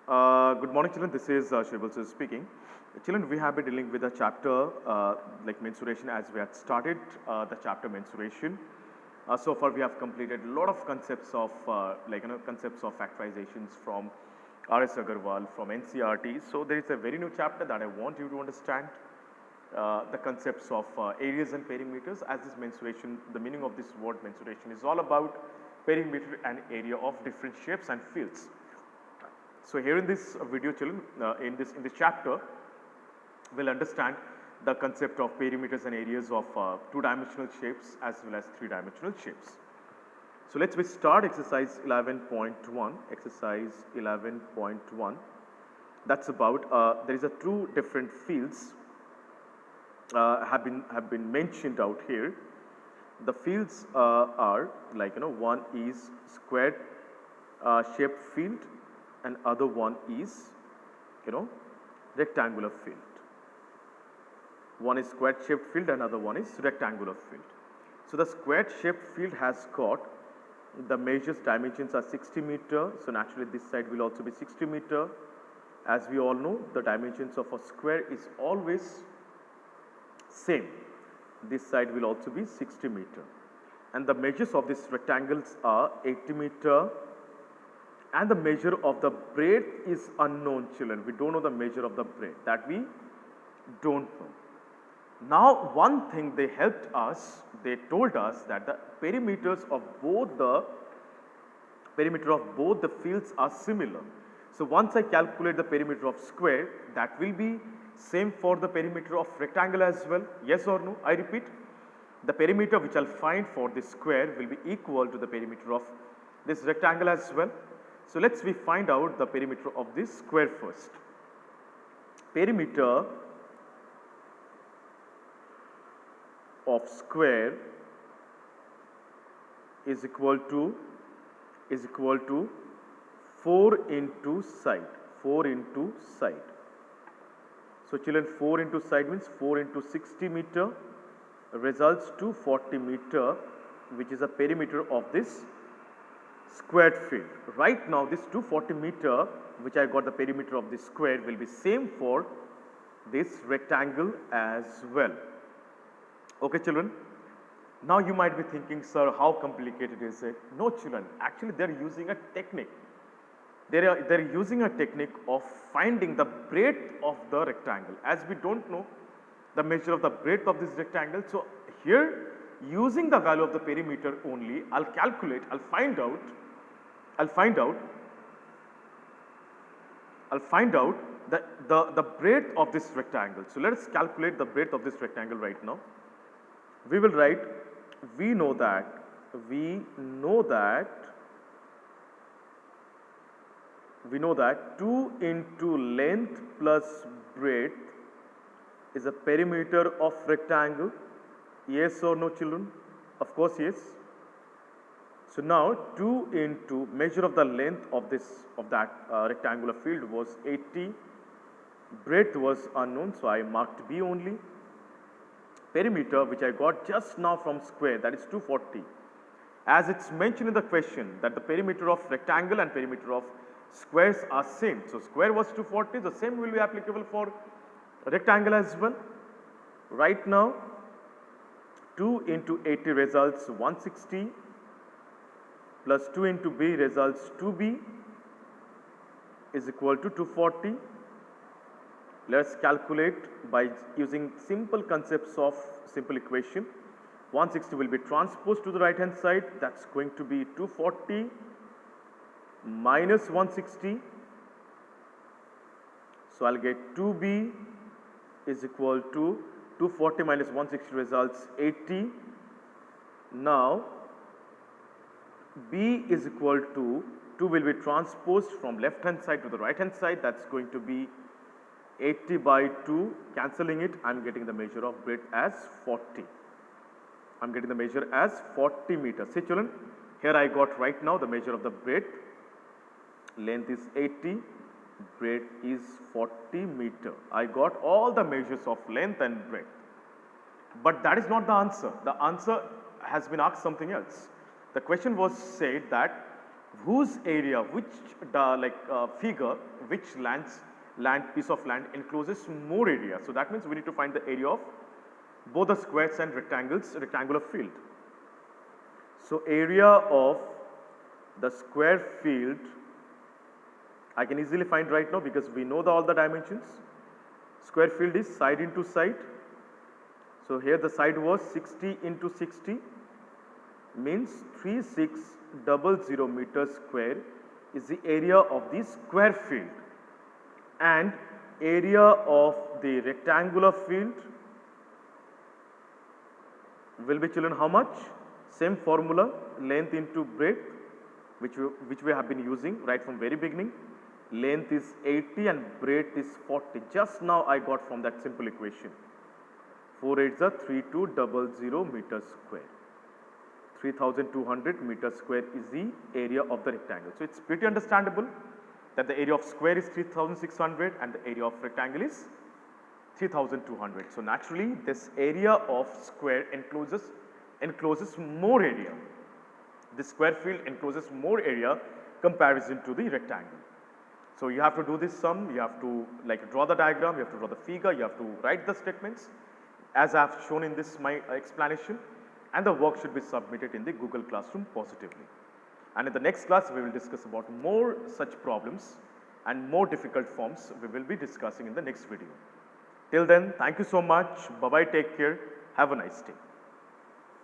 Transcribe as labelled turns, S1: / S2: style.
S1: Good morning, children. This is Shrival speaking. Children, we have been dealing with a chapter like mensuration as we had started the chapter mensuration. So far, we have completed a lot of concepts of concepts of factorizations from R.S. Agarwal, from NCRT. So there is a very new chapter that I want you to understand. The concepts of areas and perimeters. As this mensuration, the meaning of this word mensuration is all about perimeter and area of different shapes and fields. So here in this video, children, in this chapter, we'll understand the concept of perimeters and areas of two-dimensional shapes as well as three-dimensional shapes. So let's start exercise 11.1. Exercise 11.1. That's about there is a two different fields have been mentioned out here. The fields are like one is square shaped field and other one is rectangular field. One is square shaped field and other one is rectangular field. So the square shaped field has got the measures dimensions are 60 meter. So naturally this side will also be 60 meter. As we all know, the dimensions of a square is always same. This side will also be 60 meter. And the measures of these rectangles are 80 meter. And the measure of the breadth is unknown, children. We don't know the measure of the breadth, that we don't know. Now, one thing they helped us, they told us that the perimeters of both the fields are similar. So once I calculate the perimeter of square, that will be same for the perimeter of rectangle as well. Yes or no? I repeat, the perimeter which I'll find for this square will be equal to the perimeter of this rectangle as well. So let's find out the perimeter of this square first. Perimeter of square is equal to 4 into side. 4 into side. So children, 4 into side means 4 into 60 meter results to 40 meter, which is a perimeter of this squared field. Right now this 240 meter which I got the perimeter of this square will be same for this rectangle as well. Okay children. Now you might be thinking, sir, how complicated is it? No children, actually they are using a technique. They are using a technique of finding the breadth of the rectangle. As we don't know the measure of the breadth of this rectangle, so here using the value of the perimeter only, I'll calculate, I'll find out the breadth of this rectangle. So let us calculate the breadth of this rectangle right now. We will write, we know that 2 into length plus breadth is a perimeter of rectangle. Yes or no children? Of course yes. So now 2 into measure of the length of that rectangular field was 80. Breadth was unknown, so I marked B only. Perimeter which I got just now from square, that is 240. As it's mentioned in the question that the perimeter of rectangle and perimeter of squares are same. So square was 240, the same will be applicable for rectangle as well. Right now 2 into 80 results 160 plus 2 into B results 2B is equal to 240. Let's calculate by using simple concepts of simple equation. 160 will be transposed to the right hand side, that's going to be 240 minus 160. So I'll get 2B is equal to 240 minus 160 results 80. Now B is equal to 2 will be transposed from left hand side to the right hand side, that's going to be 80 by 2, cancelling it, I am getting the measure of breadth as 40. I am getting the measure as 40 meters. See children, here I got right now the measure of the breadth. Length is 80, breadth is 40 meter. I got all the measures of length and breadth. But that is not the answer. The answer has been asked something else. The question was said that whose area, which figure, which piece of land encloses more area. So that means we need to find the area of both the squares and rectangular field. So area of the square field I can easily find right now because we know all the dimensions. Square field is side into side. So here the side was 60 into 60 means 3600 meters square is the area of the square field, and area of the rectangular field will be, children, how much? Same formula, length into breadth, which we have been using right from very beginning. Length is 80 and breadth is 40. Just now I got from that simple equation. 4 8s are 3200 meters square. 3200 meters square is the area of the rectangle. So it's pretty understandable that the area of square is 3600 and the area of rectangle is 3200. So naturally this area of square encloses more area. The square field encloses more area comparison to the rectangle. So you have to do this sum, you have to draw the diagram, you have to draw the figure, you have to write the statements as I have shown in this my explanation, and the work should be submitted in the Google Classroom positively. And in the next class we will discuss about more such problems and more difficult forms we will be discussing in the next video. Till then, thank you so much. Bye bye, take care, have a nice day.